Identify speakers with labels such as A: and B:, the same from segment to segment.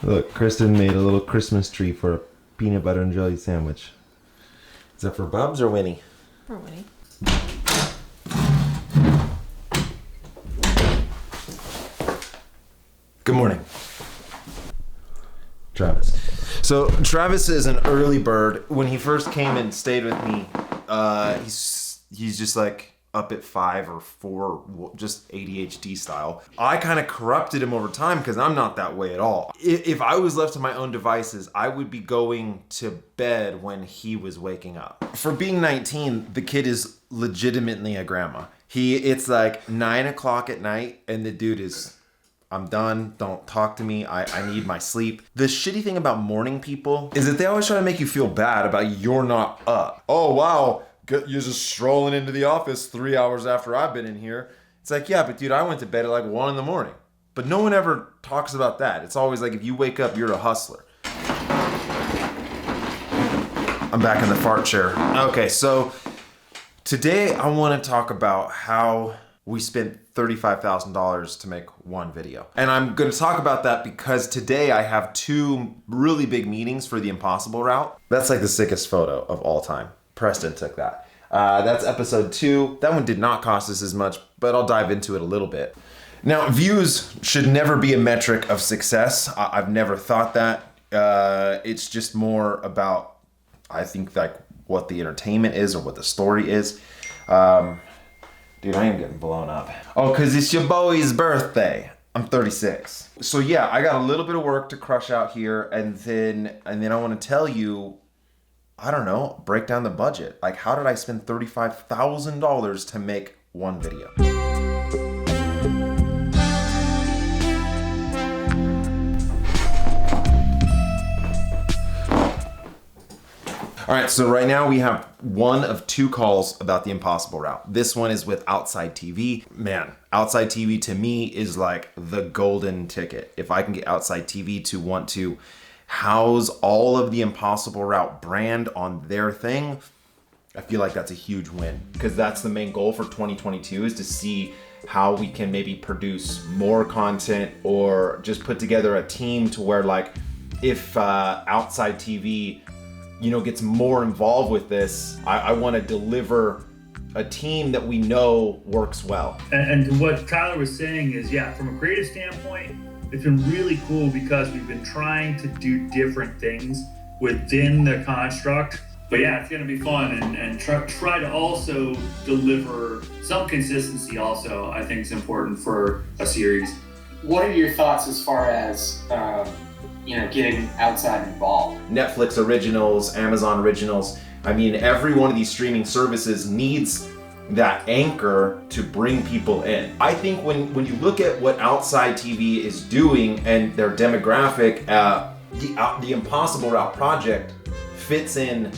A: Look, Kristen made a little Christmas tree for a peanut butter and jelly sandwich. Is that for Bubs or Winnie?
B: For Winnie.
A: Good morning. Travis. So Travis is an early bird. When he first came and stayed with me, he's just like up at 5 or 4, just ADHD style. I kind of corrupted him over time because I'm not that way at all. If I was left to my own devices, I would be going to bed when he was waking up. For being 19, the kid is legitimately a grandma. It's like 9 o'clock at night and the dude is, I'm done, don't talk to me, I need my sleep. The shitty thing about morning people is that they always try to make you feel bad about you're not up. Oh wow, you're just strolling into the office 3 hours after I've been in here. It's like, yeah, but dude, I went to bed at like 1 in the morning. But no one ever talks about that. It's always like if you wake up, you're a hustler. I'm back in the fart chair. Okay, so today I want to talk about how we spent $35,000 to make one video. And I'm going to talk about that because today I have 2 really big meetings for the impossible route. That's like the sickest photo of all time. Preston took that. That's episode 2. That one did not cost us as much, but I'll dive into it a little bit. Now, views should never be a metric of success. I've never thought that. It's just more about, I think, like what the entertainment is or what the story is. Dude, I am getting blown up. Oh, because it's your boy's birthday. I'm 36. So yeah, I got a little bit of work to crush out here, and then I want to tell you, I don't know, break down the budget. Like, how did I spend $35,000 to make one video? All right, so right now we have one of 2 calls about the impossible route. This one is with Outside TV. Man, Outside TV to me is like the golden ticket. If I can get Outside TV to want to house all of the impossible route brand on their thing, I feel like that's a huge win, because that's the main goal for 2022 is to see how we can maybe produce more content or just put together a team to where, like, if Outside TV gets more involved with this, I want to deliver a team that we know works well.
C: And what Tyler was saying is, yeah, from a creative standpoint, it's been really cool because we've been trying to do different things within the construct. But yeah, it's going to be fun and try to also deliver some consistency also, I think is important for a series.
D: What are your thoughts as far as getting Outside involved?
A: Netflix originals, Amazon originals. I mean, every one of these streaming services needs that anchor to bring people in. I think when you look at what Outside TV is doing and their demographic, the Impossible Route project fits in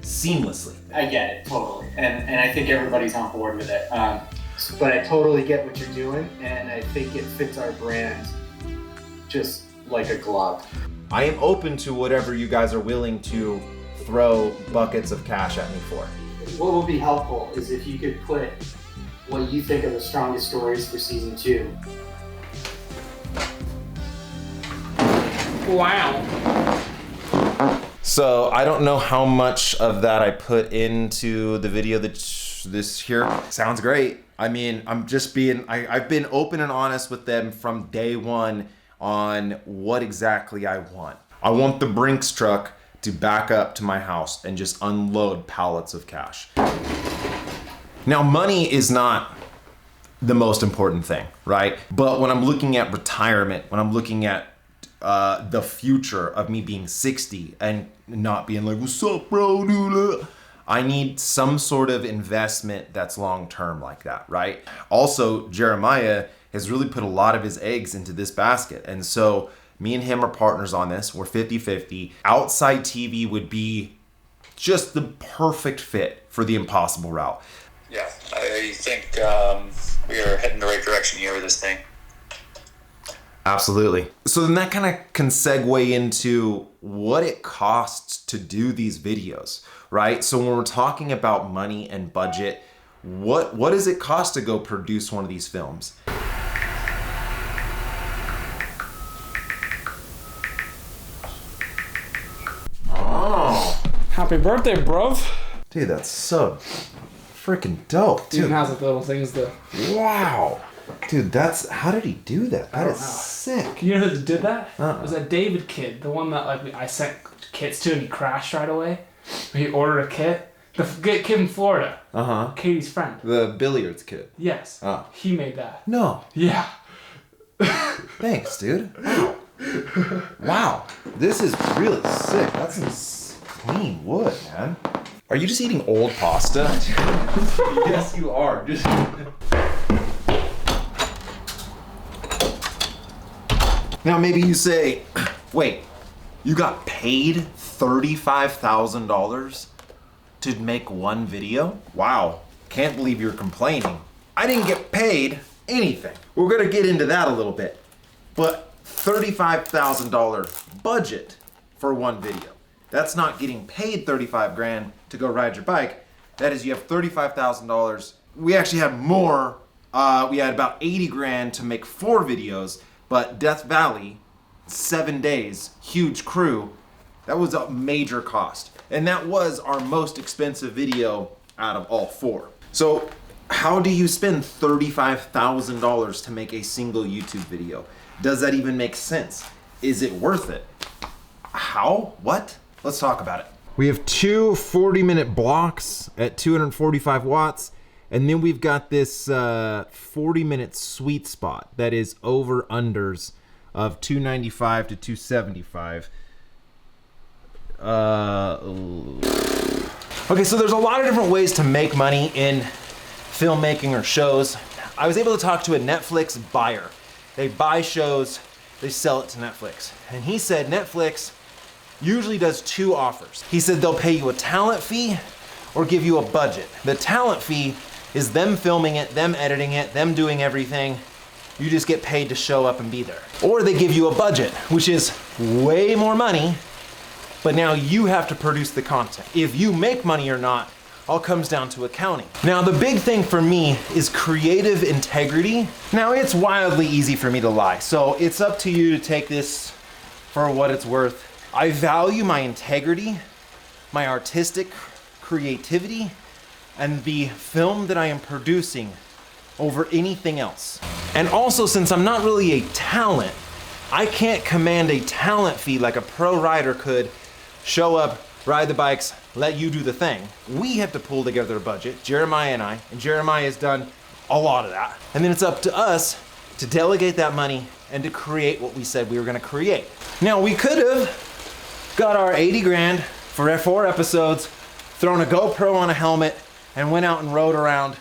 A: seamlessly.
D: I get it, totally. And I think everybody's on board with it. But I totally get what you're doing, and I think it fits our brand just like a glove.
A: I am open to whatever you guys are willing to throw buckets of cash at me for.
D: What will be helpful is if you could put what you think are the strongest stories for season 2.
B: Wow.
A: So I don't know how much of that I put into the video that this here. Sounds great. I mean, I've been open and honest with them from day one on what exactly I want. I want the Brinks truck to back up to my house and just unload pallets of cash. Now, money is not the most important thing, right? But when I'm looking at retirement, when I'm looking at the future of me being 60 and not being like, what's up, bro? I need some sort of investment that's long-term like that, right? Also, Jeremiah has really put a lot of his eggs into this basket. And so me and him are partners on this. We're 50-50. Outside TV would be just the perfect fit for the impossible route.
E: Yeah, I think we are heading the right direction here with this thing.
A: Absolutely. So then that kind of can segue into what it costs to do these videos, right? So when we're talking about money and budget, what does it cost to go produce one of these films?
F: Happy birthday, bruv.
A: Dude, that's so freaking dope,
F: Even
A: dude.
F: has like little things to.
A: Wow. Dude, how did he do that? That is sick.
F: You know who did that?
A: Uh-uh.
F: It was that David kid, the one that like I sent kits to and he crashed right away. He ordered a kit. The kid in Florida.
A: Uh-huh.
F: Katie's friend.
A: The billiards kid.
F: Yes.
A: Oh.
F: He made that.
A: No.
F: Yeah.
A: Thanks, dude. Wow. Wow. This is really sick. That's some clean wood, man. Are you just eating old pasta? Yes, you are. Just... Now maybe you say, wait, you got paid $35,000 to make one video? Wow, can't believe you're complaining. I didn't get paid anything. We're gonna get into that a little bit, but $35,000 budget for one video. That's not getting paid 35 grand to go ride your bike. That is, you have $35,000. We actually had more. We had about 80 grand to make 4 videos, but Death Valley, 7 days, huge crew, that was a major cost. And that was our most expensive video out of all 4. So how do you spend $35,000 to make a single YouTube video? Does that even make sense? Is it worth it? How? What? Let's talk about it. We have 2 40-minute blocks at 245 watts, and then we've got this 40-minute sweet spot that is over-unders of 295 to 275. Okay, so there's a lot of different ways to make money in filmmaking or shows. I was able to talk to a Netflix buyer. They buy shows, they sell it to Netflix. And he said Netflix usually does 2 offers. He said they'll pay you a talent fee or give you a budget. The talent fee is them filming it, them editing it, them doing everything. You just get paid to show up and be there. Or they give you a budget, which is way more money, but now you have to produce the content. If you make money or not, all comes down to accounting. Now, the big thing for me is creative integrity. Now, it's wildly easy for me to lie, so it's up to you to take this for what it's worth. I value my integrity, my artistic creativity, and the film that I am producing over anything else. And also, since I'm not really a talent, I can't command a talent fee like a pro rider could. Show up, ride the bikes, let you do the thing. We have to pull together a budget, Jeremiah and I, and Jeremiah has done a lot of that. And then it's up to us to delegate that money and to create what we said we were gonna create. Now, we could have got our 80 grand for 4 episodes, thrown a GoPro on a helmet, and went out and rode around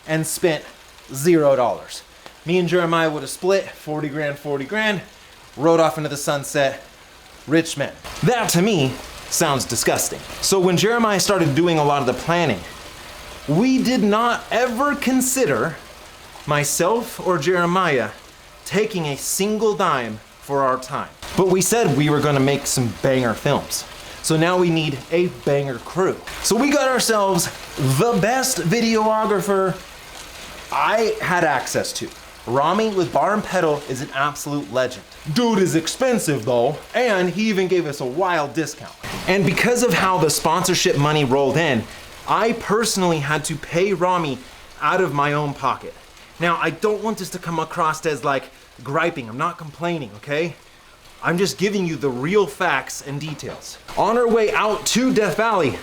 A: and spent $0. Me and Jeremiah would have split 40 grand, rode off into the sunset, rich men. That to me sounds disgusting. So when Jeremiah started doing a lot of the planning, we did not ever consider, myself or Jeremiah, taking a single dime for our time. But we said we were gonna make some banger films. So now we need a banger crew. So we got ourselves the best videographer I had access to. Rami with Bar and Pedal is an absolute legend. Dude is expensive though, and he even gave us a wild discount. And because of how the sponsorship money rolled in, I personally had to pay Rami out of my own pocket. Now, I don't want this to come across as like griping. I'm not complaining, okay? I'm just giving you the real facts and details. On our way out to Death Valley,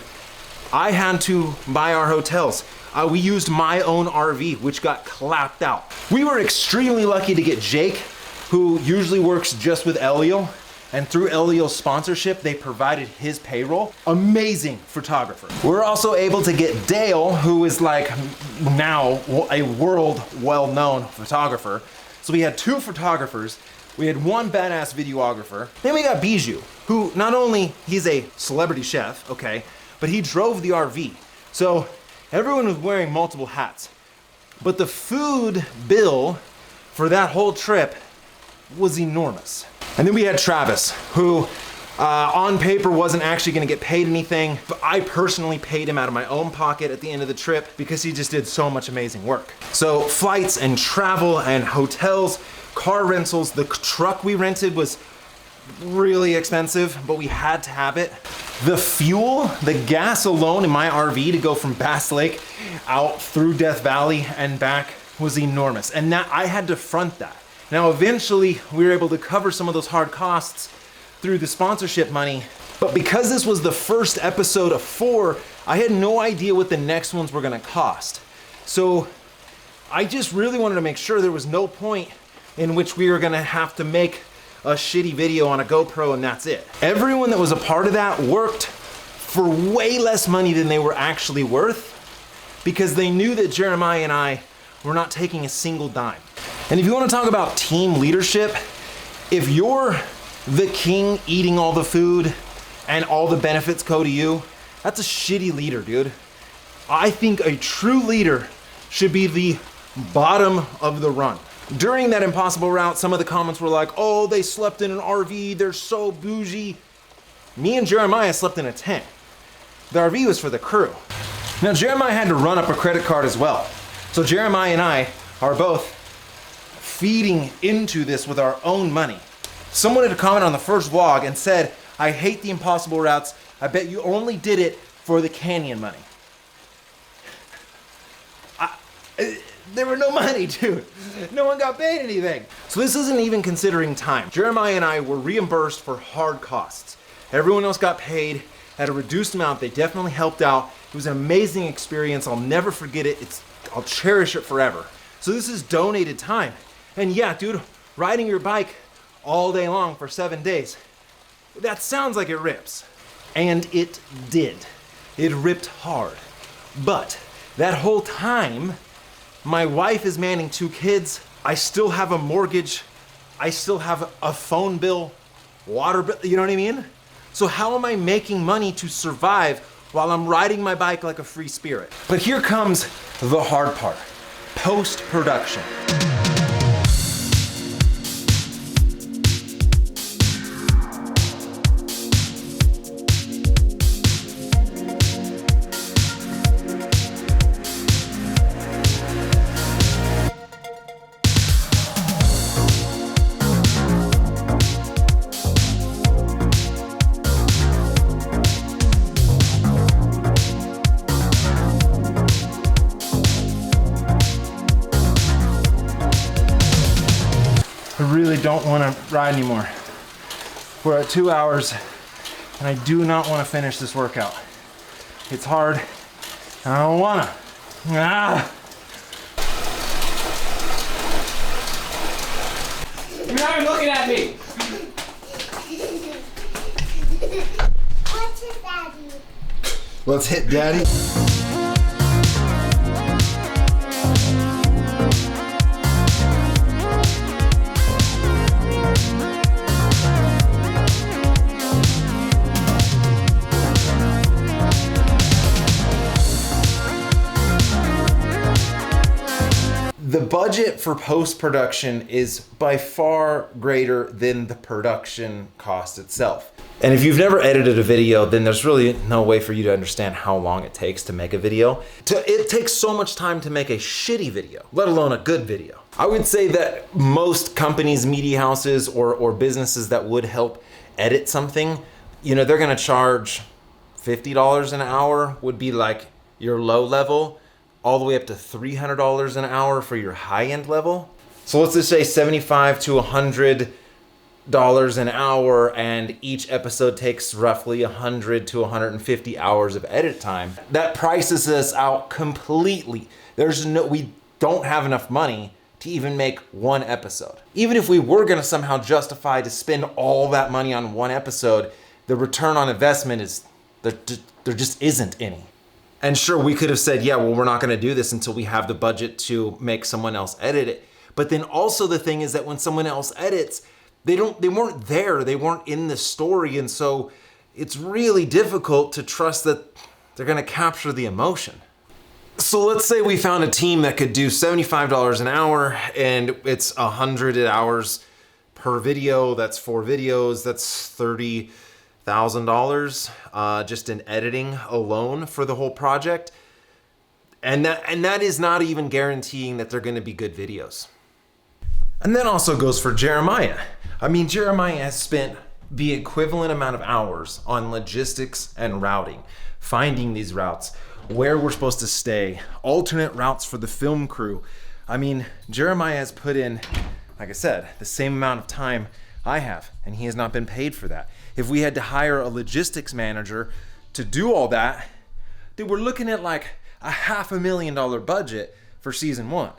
A: I had to buy our hotels. We used my own RV, which got clapped out. We were extremely lucky to get Jake, who usually works just with Elio, and through Elio's sponsorship, they provided his payroll. Amazing photographer. We're also able to get Dale, who is like now a world well-known photographer. So we had 2 photographers, we had 1 badass videographer. Then we got Bijou, who not only he's a celebrity chef, okay, but he drove the RV. So everyone was wearing multiple hats. But the food bill for that whole trip was enormous. And then we had Travis, who on paper wasn't actually gonna get paid anything, but I personally paid him out of my own pocket at the end of the trip because he just did so much amazing work. So flights and travel and hotels, car rentals, the truck we rented was really expensive, but we had to have it. The fuel, the gas alone in my RV to go from Bass Lake out through Death Valley and back was enormous. And that I had to front that. Now, eventually we were able to cover some of those hard costs through the sponsorship money. But because this was the first episode of 4, I had no idea what the next ones were gonna cost. So I just really wanted to make sure there was no point in which we were gonna have to make a shitty video on a GoPro and that's it. Everyone that was a part of that worked for way less money than they were actually worth because they knew that Jeremiah and I were not taking a single dime. And if you want to talk about team leadership, if you're the king eating all the food and all the benefits go to you, that's a shitty leader, dude. I think a true leader should be the bottom of the run. During that impossible route, some of the comments were like, oh, they slept in an RV, they're so bougie. Me and Jeremiah slept in a tent. The RV was for the crew. Now, Jeremiah had to run up a credit card as well. So Jeremiah and I are both feeding into this with our own money. Someone had a comment on the first vlog and said, I hate the impossible routes. I bet you only did it for the canyon money. There were no money, dude. No one got paid anything. So this isn't even considering time. Jeremiah and I were reimbursed for hard costs. Everyone else got paid at a reduced amount. They definitely helped out. It was an amazing experience. I'll never forget it. I'll cherish it forever. So this is donated time. And yeah, dude, riding your bike all day long for 7 days, that sounds like it rips. And it did. It ripped hard. But that whole time, my wife is manning 2 kids. I still have a mortgage. I still have a phone bill, water bill, you know what I mean? So how am I making money to survive while I'm riding my bike like a free spirit? But here comes the hard part, post-production. I really don't want to ride anymore. We're at 2 hours and I do not want to finish this workout. It's hard and I don't want to.
F: You're not even looking at me.
B: What's it, Daddy?
A: Let's hit daddy. The budget for post-production is by far greater than the production cost itself. And if you've never edited a video, then there's really no way for you to understand how long it takes to make a video. It takes so much time to make a shitty video, let alone a good video. I would say that most companies, media houses, or businesses that would help edit something, you know, they're gonna charge $50 an hour would be like your low level, all the way up to $300 an hour for your high-end level. So let's just say $75 to $100 an hour, and each episode takes roughly 100 to 150 hours of edit time. That prices us out completely. We don't have enough money to even make one episode. Even if we were gonna somehow justify to spend all that money on one episode, the return on investment is, there just isn't any. And sure, we could have said, yeah, well, we're not gonna do this until we have the budget to make someone else edit it. But then also the thing is that when someone else edits, they weren't there, they weren't in the story. And so it's really difficult to trust that they're gonna capture the emotion. So let's say we found a team that could do $75 an hour and it's 100 hours per video. That's 4 videos, that's $30,000 just in editing alone for the whole project. And that is not even guaranteeing that they're gonna be good videos. And that also goes for Jeremiah. I mean, Jeremiah has spent the equivalent amount of hours on logistics and routing, finding these routes, where we're supposed to stay, alternate routes for the film crew. I mean, Jeremiah has put in, like I said, the same amount of time I have, and he has not been paid for that. If we had to hire a logistics manager to do all that, dude, we're looking at like a $500,000 budget for season 1.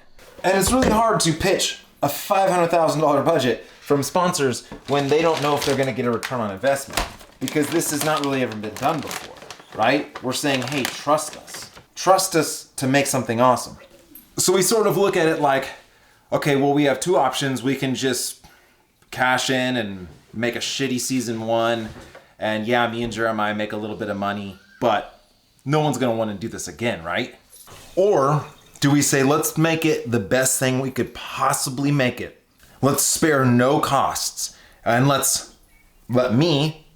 A: And it's really hard to pitch a $500,000 budget from sponsors when they don't know if they're gonna get a return on investment, because this has not really ever been done before, right? We're saying, hey, trust us. Trust us to make something awesome. So we sort of look at it like, okay, well, we have 2 options. We can just cash in and make a shitty season 1, and yeah, me and Jeremiah make a little bit of money, but no one's gonna wanna do this again, right? Or do we say, let's make it the best thing we could possibly make it. Let's spare no costs, and let me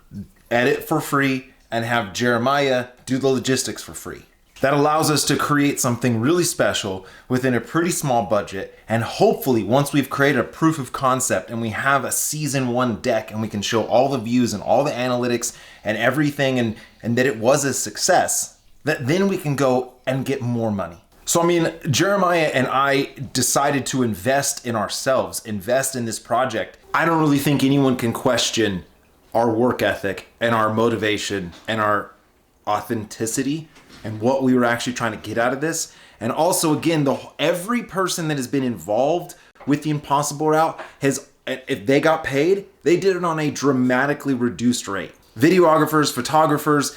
A: edit for free and have Jeremiah do the logistics for free. That allows us to create something really special within a pretty small budget, and hopefully once we've created a proof of concept and we have a season 1 deck and we can show all the views and all the analytics and everything and that it was a success, that then we can go and get more money. So I mean, Jeremiah and I decided to invest in ourselves, invest in this project. I don't really think anyone can question our work ethic and our motivation and our authenticity and what we were actually trying to get out of this. And also, again, every person that has been involved with the Impossible route has, if they got paid, they did it on a dramatically reduced rate. Videographers, photographers,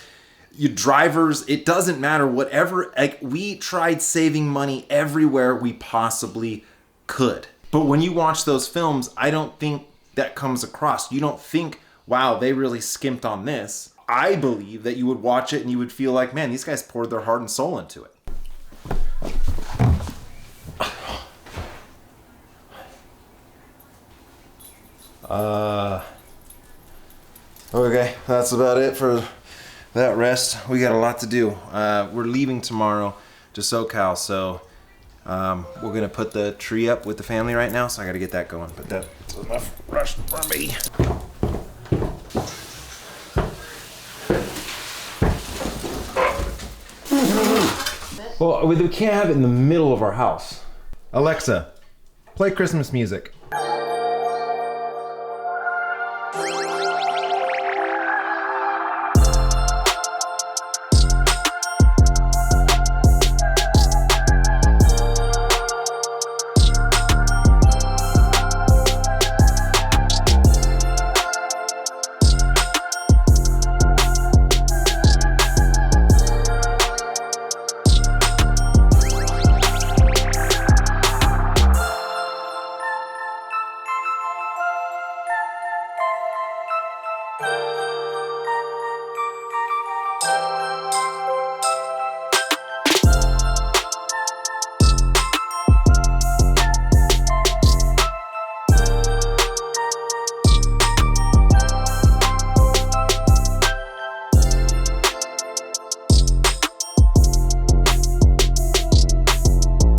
A: drivers, it doesn't matter, whatever. Like, we tried saving money everywhere we possibly could. But when you watch those films, I don't think that comes across. You don't think, wow, they really skimped on this. I believe that you would watch it and you would feel like, man, these guys poured their heart and soul into it. Okay, that's about it for that rest. We got a lot to do. We're leaving tomorrow to SoCal, so we're gonna put the tree up with the family right now, so I gotta get that going, but that's enough rest for me. Well, we can't have it in the middle of our house. Alexa, play Christmas music.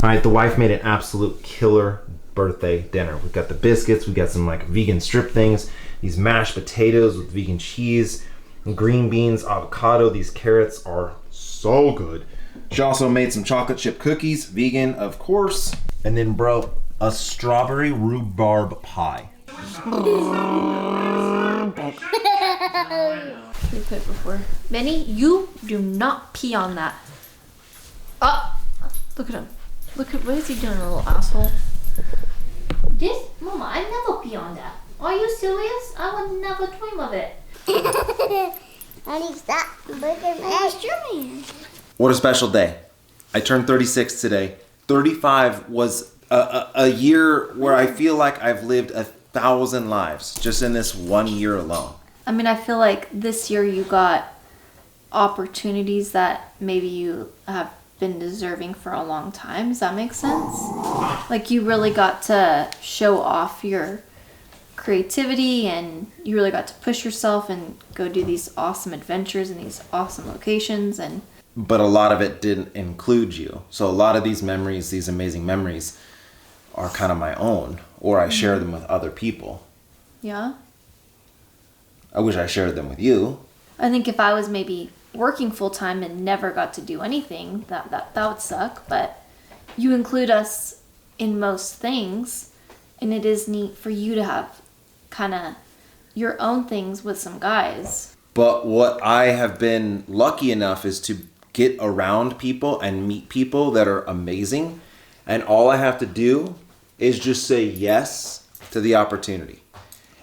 A: All right, the wife made an absolute killer birthday dinner. We've got the biscuits, we got some like vegan strip things, these mashed potatoes with vegan cheese, green beans, avocado. These carrots are so good. She also made some chocolate chip cookies, vegan of course, and then bro, a strawberry rhubarb pie.
B: We put before. Benny, you do not pee on that. Oh, look at him. Look at, what is he doing, a little asshole? This, Mama, I never pee on that. Are you serious? I would never dream of it.
G: Honey, stop. Look at me.
A: What a special day. I turned 36 today. 35 was a year where I feel like I've lived 1,000 lives just in this 1 year alone.
B: I mean, I feel like this year you got opportunities that maybe you have been deserving for a long time. Does that make sense? Like, you really got to show off your creativity and you really got to push yourself and go do these awesome adventures in these awesome locations. And
A: but a lot of it didn't include you. So a lot of these memories, these amazing memories, are kind of my own, or I share them with other people.
B: yeah.
A: I wish I shared them with you.
B: I think if I was maybe working full time and never got to do anything, that would suck. But you include us in most things, and it is neat for you to have kind of your own things with some guys.
A: But what I have been lucky enough is to get around people and meet people that are amazing. And all I have to do is just say yes to the opportunity.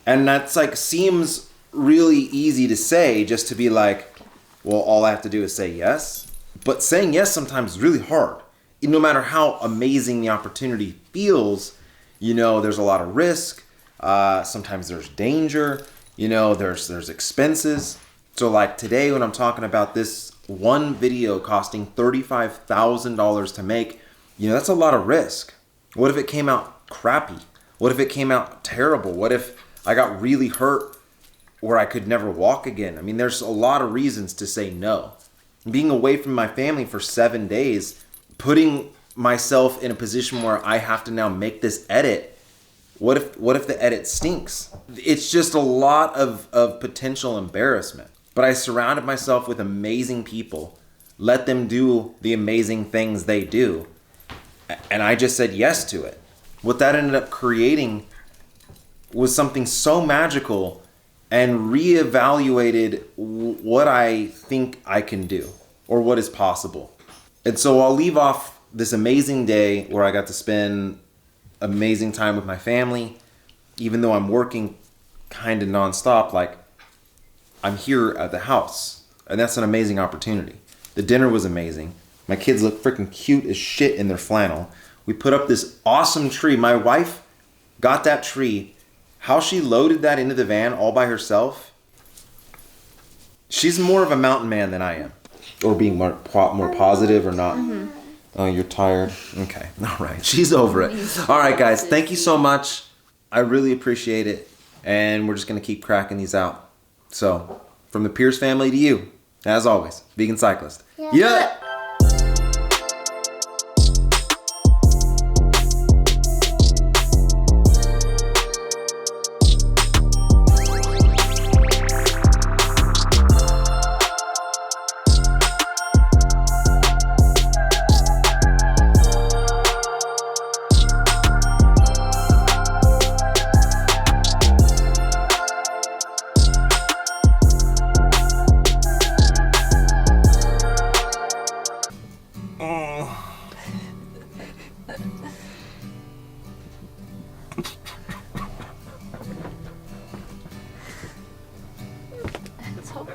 A: And that's like, seems really easy to say, just to be like, well, all I have to do is say yes. But saying yes sometimes is really hard. No matter how amazing the opportunity feels, you know, there's a lot of risk. Sometimes there's danger, you know, there's expenses. So like today when I'm talking about this one video costing $35,000 to make, you know, that's a lot of risk. What if it came out crappy? What if it came out terrible? What if I got really hurt where I could never walk again? I mean, there's a lot of reasons to say no. Being away from my family for 7 days, putting myself in a position where I have to now make this edit. What if the edit stinks? It's just a lot of potential embarrassment. But I surrounded myself with amazing people, let them do the amazing things they do, and I just said yes to it. What that ended up creating was something so magical and reevaluated what I think I can do or what is possible. And so I'll leave off this amazing day where I got to spend amazing time with my family, even though I'm working kind of nonstop. Like, I'm here at the house, and that's an amazing opportunity. The dinner was amazing. My kids look freaking cute as shit in their flannel. We put up this awesome tree. My wife got that tree. How she loaded that into the van all by herself. She's more of a mountain man than I am. Or being more positive or not. Mm-hmm. Oh, you're tired? Okay, all right. She's over it. All right, guys, thank you so much. I really appreciate it. And we're just going to keep cracking these out. So, from the Pierce family to you, as always, vegan cyclist. Yeah.
B: It's okay.